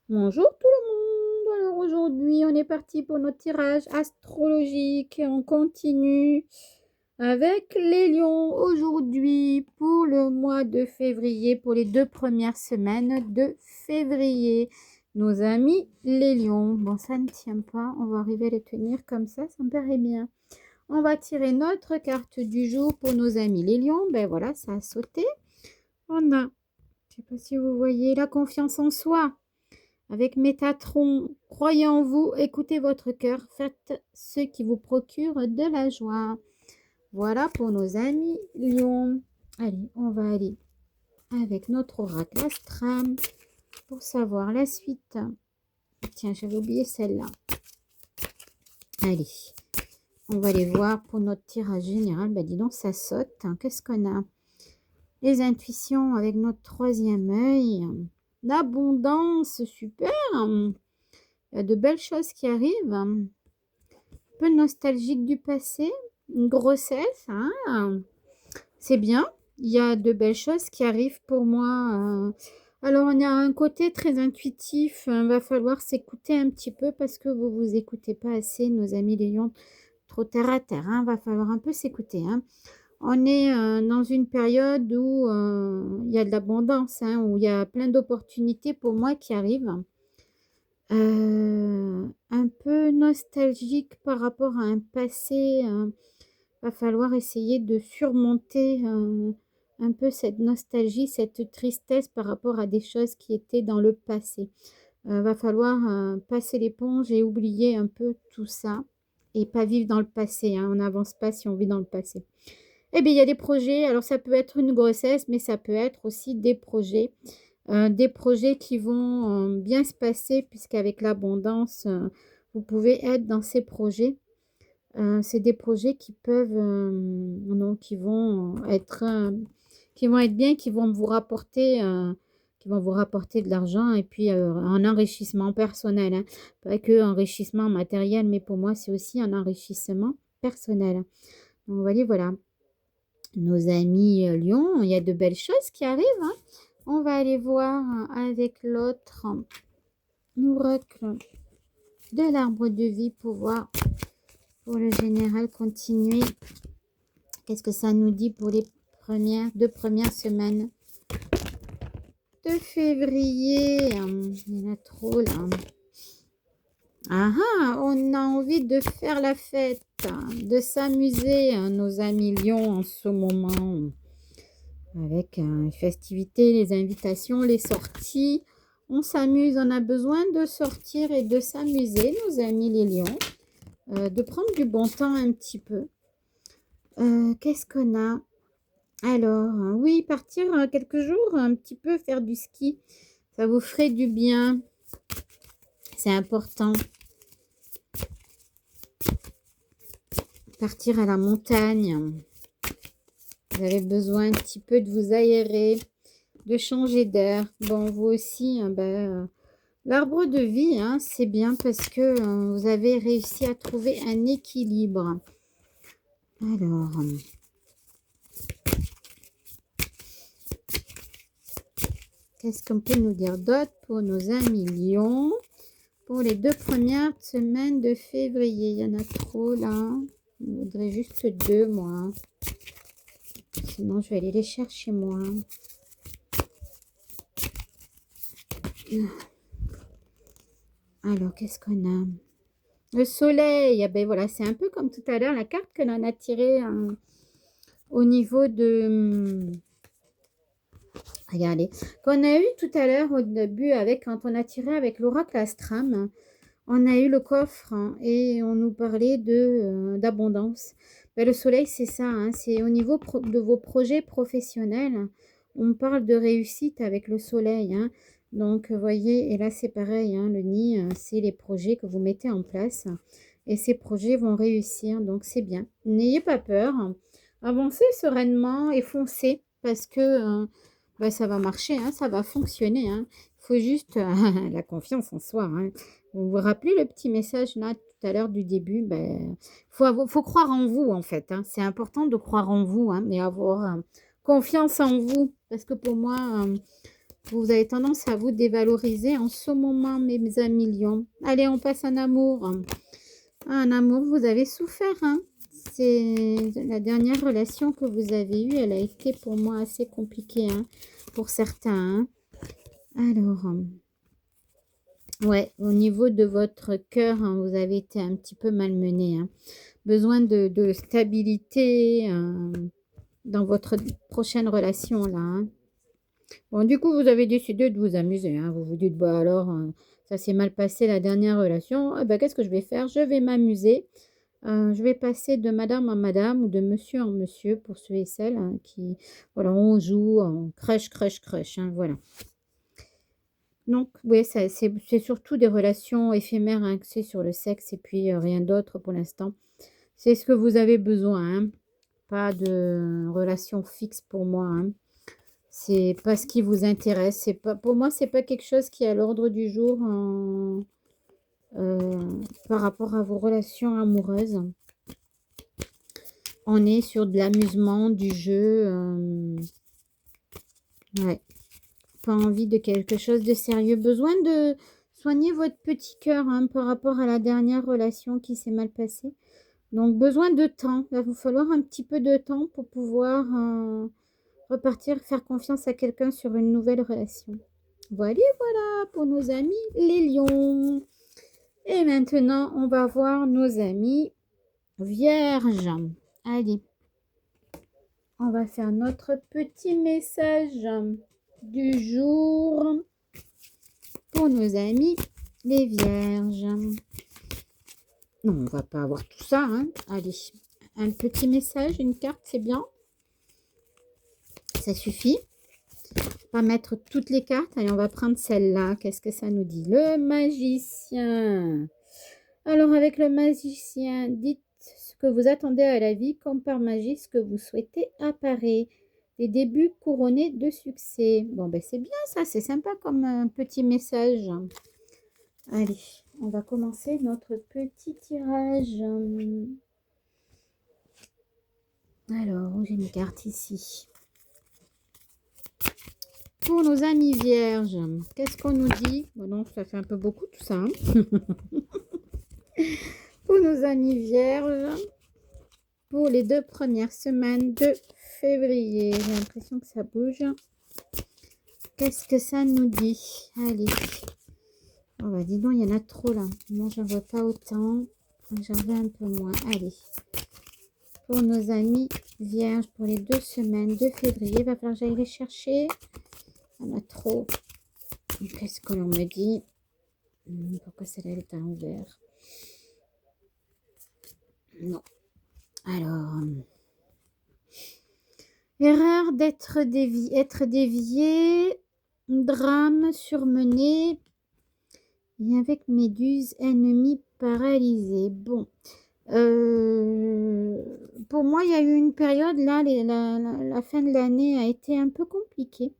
Bonjour tout le monde. Alors aujourd'hui, on est parti pour notre tirage astrologique et on continue avec les lions aujourd'hui pour le mois de février, pour les 2 premières semaines de février. Nos amis les lions. Bon, ça ne tient pas. On va arriver à les tenir comme ça me paraît bien. On va tirer notre carte du jour pour nos amis les lions. Ben voilà, ça a sauté. On a, je sais pas si vous voyez, la confiance en soi. Avec Métatron, croyez en vous, écoutez votre cœur, faites ce qui vous procure de la joie. Voilà pour nos amis lions. Allez, on va aller avec notre oracle astral pour savoir la suite. Tiens, j'avais oublié celle-là. Allez, on va aller voir pour notre tirage général. Bah dis donc, ça saute. Qu'est-ce qu'on a? Les intuitions avec notre troisième œil. L'abondance, super. Il y a de belles choses qui arrivent. Un peu nostalgique du passé. Une grossesse. C'est bien. Il y a de belles choses qui arrivent pour moi. Alors, on a un côté très intuitif. Il va falloir s'écouter un petit peu parce que vous vous écoutez pas assez, nos amis les lions, trop terre à terre. Il va falloir un peu s'écouter. On est dans une période où il y a de l'abondance, où il y a plein d'opportunités pour moi qui arrivent. Un peu nostalgique par rapport à un passé. Va falloir essayer de surmonter un peu cette nostalgie, cette tristesse par rapport à des choses qui étaient dans le passé. Va falloir passer l'éponge et oublier un peu tout ça et pas vivre dans le passé. On n'avance pas si on vit dans le passé. Eh bien, il y a des projets. Alors, ça peut être une grossesse, mais ça peut être aussi des projets qui vont bien se passer, puisqu'avec l'abondance, vous pouvez être dans ces projets. C'est des projets qui peuvent, non, qui vont être bien, qui vont vous rapporter de l'argent et puis un enrichissement personnel. Pas que enrichissement matériel, mais pour moi, c'est aussi un enrichissement personnel. Donc, voilà. Nos amis lions, il y a de belles choses qui arrivent. On va aller voir avec l'autre oracle de l'arbre de vie pour voir, pour le général, continuer. Qu'est-ce que ça nous dit pour les 2 premières semaines de février? Il y en a trop là. On a envie de faire la fête, de s'amuser, nos amis lions, en ce moment. Avec les festivités, les invitations, les sorties. On s'amuse, on a besoin de sortir et de s'amuser, nos amis les lions. De prendre du bon temps un petit peu. Qu'est-ce qu'on a? Alors, oui, partir quelques jours, un petit peu faire du ski. Ça vous ferait du bien. C'est important. Partir à la montagne. Vous avez besoin un petit peu de vous aérer, de changer d'air. Bon, vous aussi, l'arbre de vie, c'est bien parce que vous avez réussi à trouver un équilibre. Alors, qu'est-ce qu'on peut nous dire d'autre pour nos amis lions? Pour les 2 premières semaines de février, il y en a trop là. Je voudrais juste 2, moi. Sinon, je vais aller les chercher, moi. Alors, qu'est-ce qu'on a? Le soleil. Ben voilà, c'est un peu comme tout à l'heure, la carte que l'on a tirée au niveau de... Regardez, qu'on a eu tout à l'heure au début, quand on a tiré avec l'oracle Astram, on a eu le coffre et on nous parlait d'abondance. Ben, le soleil, c'est ça, c'est au niveau de vos projets professionnels. On parle de réussite avec le soleil. Donc, vous voyez, et là, c'est pareil. Le nid, c'est les projets que vous mettez en place. Et ces projets vont réussir. Donc, c'est bien. N'ayez pas peur. Avancez sereinement et foncez parce que ça va marcher, ça va fonctionner. Il faut juste la confiance en soi. Vous vous rappelez le petit message là tout à l'heure du début? Faut croire en vous en fait. C'est important de croire en vous et avoir confiance en vous. Parce que pour moi, Vous avez tendance à vous dévaloriser en ce moment, mes amis lions. Allez, on passe en amour. Un amour, vous avez souffert, hein. C'est la dernière relation que vous avez eue, elle a été pour moi assez compliquée, hein, pour certains, hein. Alors, ouais, au niveau de votre cœur, hein, vous avez été un petit peu malmené, hein. Besoin de stabilité dans votre prochaine relation, là, hein. Bon, du coup, vous avez décidé de vous amuser, hein. Vous vous dites, bah alors, ça s'est mal passé la dernière relation. Ah ben, qu'est-ce que je vais faire? Je vais m'amuser. Je vais passer de madame en madame ou de monsieur en monsieur pour ceux et celles hein, qui, voilà, on joue en crush, crush, crush, hein, voilà. Donc, oui, c'est surtout des relations éphémères hein, axées sur le sexe et puis rien d'autre pour l'instant. C'est ce que vous avez besoin, hein. Pas de relation fixe pour moi, hein. C'est pas ce qui vous intéresse. C'est pas, pour moi, c'est pas quelque chose qui est à l'ordre du jour par rapport à vos relations amoureuses. On est sur de l'amusement, du jeu. Ouais. Pas envie de quelque chose de sérieux. Besoin de soigner votre petit cœur hein, par rapport à la dernière relation qui s'est mal passée. Donc, besoin de temps. Il va vous falloir un petit peu de temps pour pouvoir repartir, faire confiance à quelqu'un sur une nouvelle relation. Voilà, voilà pour nos amis les lions. Et maintenant, on va voir nos amis vierges. Allez, on va faire notre petit message du jour pour nos amis les vierges. Non, on va pas avoir tout ça, hein. Allez, un petit message, une carte, c'est bien. Ça suffit. Pas mettre toutes les cartes. Allez, on va prendre celle-là. Qu'est-ce que ça nous dit? Le magicien. Alors, avec le magicien, dites ce que vous attendez à la vie, comme par magie, ce que vous souhaitez apparaît. Des débuts couronnés de succès. Bon, ben c'est bien ça, c'est sympa comme un petit message. Allez, on va commencer notre petit tirage. Alors, j'ai une carte ici. Pour nos amis vierges, qu'est-ce qu'on nous dit? Bon, non, ça fait un peu beaucoup tout ça. Hein. Pour nos amis vierges, pour les 2 premières semaines de février. J'ai l'impression que ça bouge. Qu'est-ce que ça nous dit? Allez. Oh bah dis donc, il y en a trop là. Moi, j'en vois pas autant. J'en veux un peu moins. Allez. Pour nos amis vierges, pour les 2 semaines de février, il va falloir que j'aille les chercher. Il y en a trop. Qu'est-ce que l'on me dit? Pourquoi celle-là est à l'envers? Non. Alors, erreur d'être dévié, être dévié, drame surmené, et avec méduse, ennemi paralysé. Bon, pour moi, il y a eu une période, là, la fin de l'année a été un peu compliquée.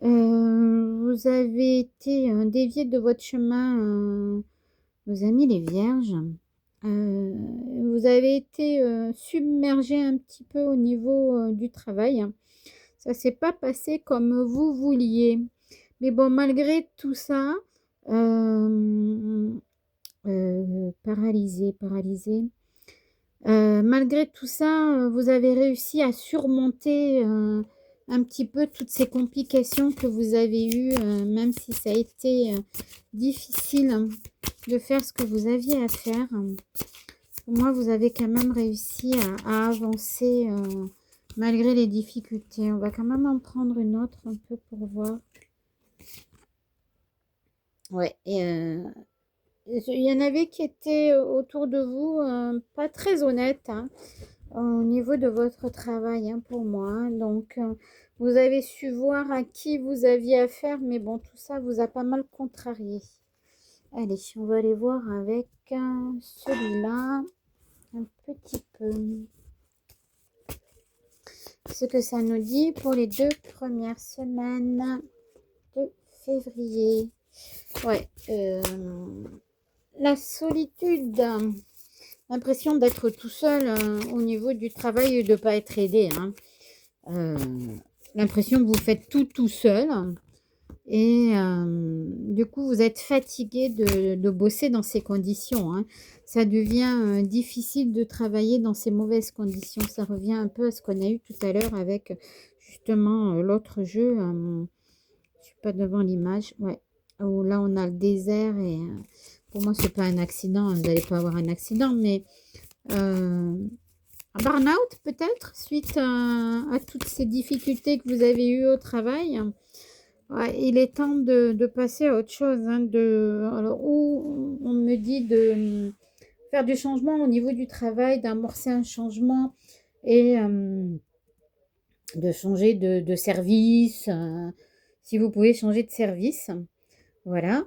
Vous avez été dévié de votre chemin, vos amis les vierges. Vous avez été submergé un petit peu au niveau du travail. Ça ne s'est pas passé comme vous vouliez. Mais bon, malgré tout ça, paralysé. Malgré tout ça, vous avez réussi à surmonter un petit peu toutes ces complications que vous avez eues, même si ça a été difficile de faire ce que vous aviez à faire. Pour moi, vous avez quand même réussi à avancer malgré les difficultés. On va quand même en prendre une autre un peu pour voir. Ouais, il y en avait qui étaient autour de vous pas très honnêtes hein, au niveau de votre travail hein, pour moi. Donc, vous avez su voir à qui vous aviez affaire, mais bon, tout ça vous a pas mal contrarié. Allez, on va aller voir avec celui-là un petit peu. Ce que ça nous dit pour les 2 premières semaines de février. Ouais, la solitude, l'impression d'être tout seul au niveau du travail et de ne pas être aidé. Hein. L'impression que vous faites tout seul. Et du coup, vous êtes fatigué de bosser dans ces conditions, hein. Ça devient difficile de travailler dans ces mauvaises conditions. Ça revient un peu à ce qu'on a eu tout à l'heure avec justement l'autre jeu. Je suis pas devant l'image. Ouais. Où là, on a le désert et pour moi, c'est pas un accident. Vous n'allez pas avoir un accident, mais un burn-out peut-être suite à toutes ces difficultés que vous avez eues au travail. Ouais, il est temps de passer à autre chose, hein, alors, où on me dit de faire du changement au niveau du travail, d'amorcer un changement et de changer de service. Si vous pouvez changer de service, voilà.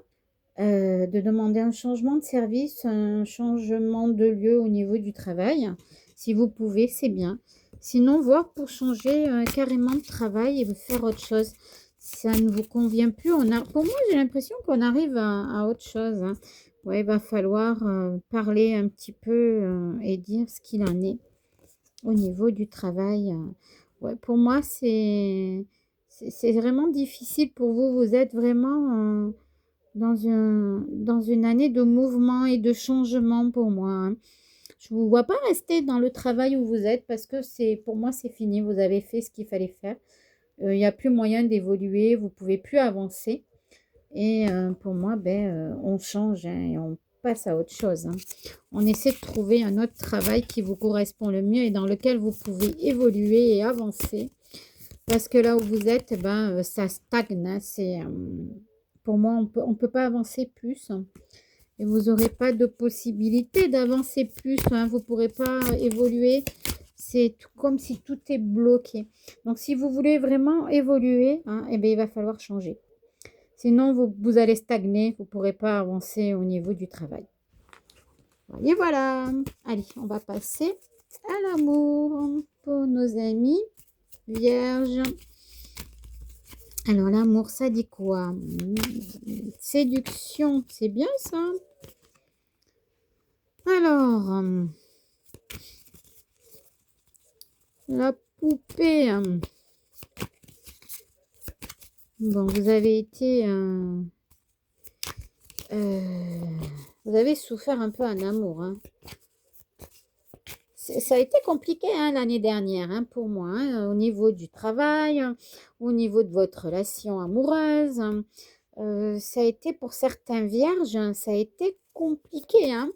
De demander un changement de service, un changement de lieu au niveau du travail. Si vous pouvez, c'est bien. Sinon, voir pour changer carrément de travail et faire autre chose. Si ça ne vous convient plus, pour moi, j'ai l'impression qu'on arrive à autre chose, hein. Ouais, il va falloir parler un petit peu et dire ce qu'il en est au niveau du travail. Ouais, pour moi, c'est vraiment difficile pour vous. Vous êtes vraiment dans une année de mouvement et de changement pour moi, hein. Je ne vous vois pas rester dans le travail où vous êtes parce que pour moi, c'est fini. Vous avez fait ce qu'il fallait faire. Il n'y a plus moyen d'évoluer. Vous ne pouvez plus avancer. Et pour moi, on change, hein, et on passe à autre chose, hein. On essaie de trouver un autre travail qui vous correspond le mieux et dans lequel vous pouvez évoluer et avancer. Parce que là où vous êtes, ça stagne, hein. Pour moi, on peut pas avancer plus, hein. Et vous n'aurez pas de possibilité d'avancer plus, hein. Vous ne pourrez pas évoluer. C'est comme si tout est bloqué. Donc, si vous voulez vraiment évoluer, hein, eh bien, il va falloir changer. Sinon, vous allez stagner. Vous ne pourrez pas avancer au niveau du travail. Et voilà. Allez, on va passer à l'amour pour nos amis vierges. Alors, l'amour, ça dit quoi? Séduction, c'est bien ça. Alors, la poupée. Bon, vous avez été... vous avez souffert un peu en amour, hein. Ça a été compliqué, hein, l'année dernière, hein, pour moi, hein, au niveau du travail, au niveau de votre relation amoureuse. Ça a été pour certains vierges, hein, ça a été compliqué, hein,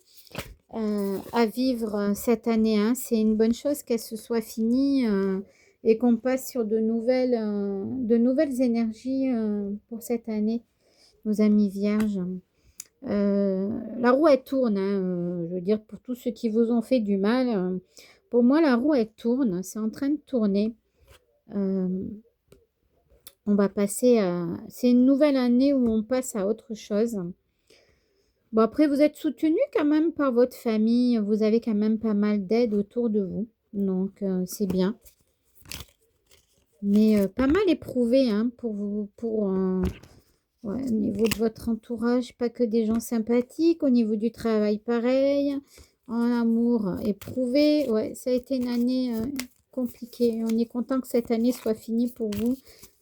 à vivre cette année, hein. C'est une bonne chose qu'elle se soit finie et qu'on passe sur de nouvelles énergies pour cette année, nos amis vierges. La roue, elle tourne, hein, je veux dire, pour tous ceux qui vous ont fait du mal, pour moi, la roue, elle tourne, c'est en train de tourner. Euh, on va passer à... C'est une nouvelle année où on passe à autre chose. Bon, après, vous êtes soutenu quand même par votre famille, vous avez quand même pas mal d'aide autour de vous, donc c'est bien. Mais pas mal éprouvé, hein, pour vous, ouais, au niveau de votre entourage, pas que des gens sympathiques. Au niveau du travail, pareil. En amour, éprouvé. Ouais, ça a été une année compliquée. On est content que cette année soit finie pour vous,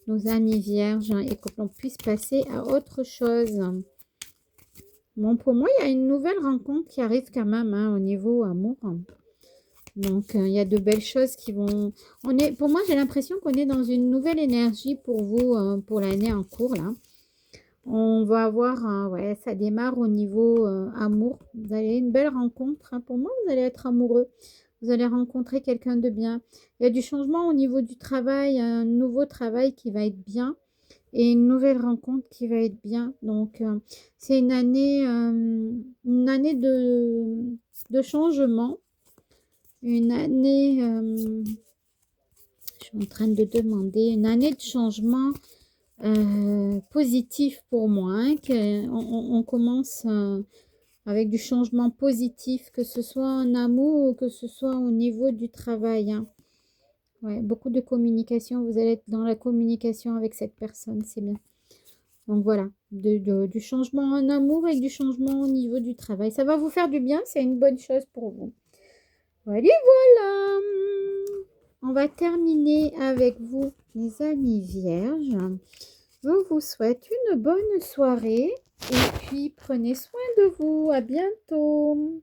nos amis vierges, hein, et que l'on puisse passer à autre chose. Bon, pour moi, il y a une nouvelle rencontre qui arrive quand même, hein, au niveau amour. Donc, il y a de belles choses qui vont... Pour moi, j'ai l'impression qu'on est dans une nouvelle énergie pour vous, pour l'année en cours, là. On va avoir, ouais, ça démarre au niveau amour. Vous allez une belle rencontre, hein. Pour moi, vous allez être amoureux. Vous allez rencontrer quelqu'un de bien. Il y a du changement au niveau du travail, un nouveau travail qui va être bien et une nouvelle rencontre qui va être bien. Donc, c'est une année de changement. Une année, je suis en train de demander, une année de changement positif pour moi, hein, on commence avec du changement positif, que ce soit en amour ou que ce soit au niveau du travail, hein. Ouais, beaucoup de communication, vous allez être dans la communication avec cette personne, c'est bien. Donc voilà, du changement en amour et du changement au niveau du travail. Ça va vous faire du bien, c'est une bonne chose pour vous. Voilà, voilà. On va terminer avec vous, les amis vierges. Je vous souhaite une bonne soirée et puis prenez soin de vous. À bientôt.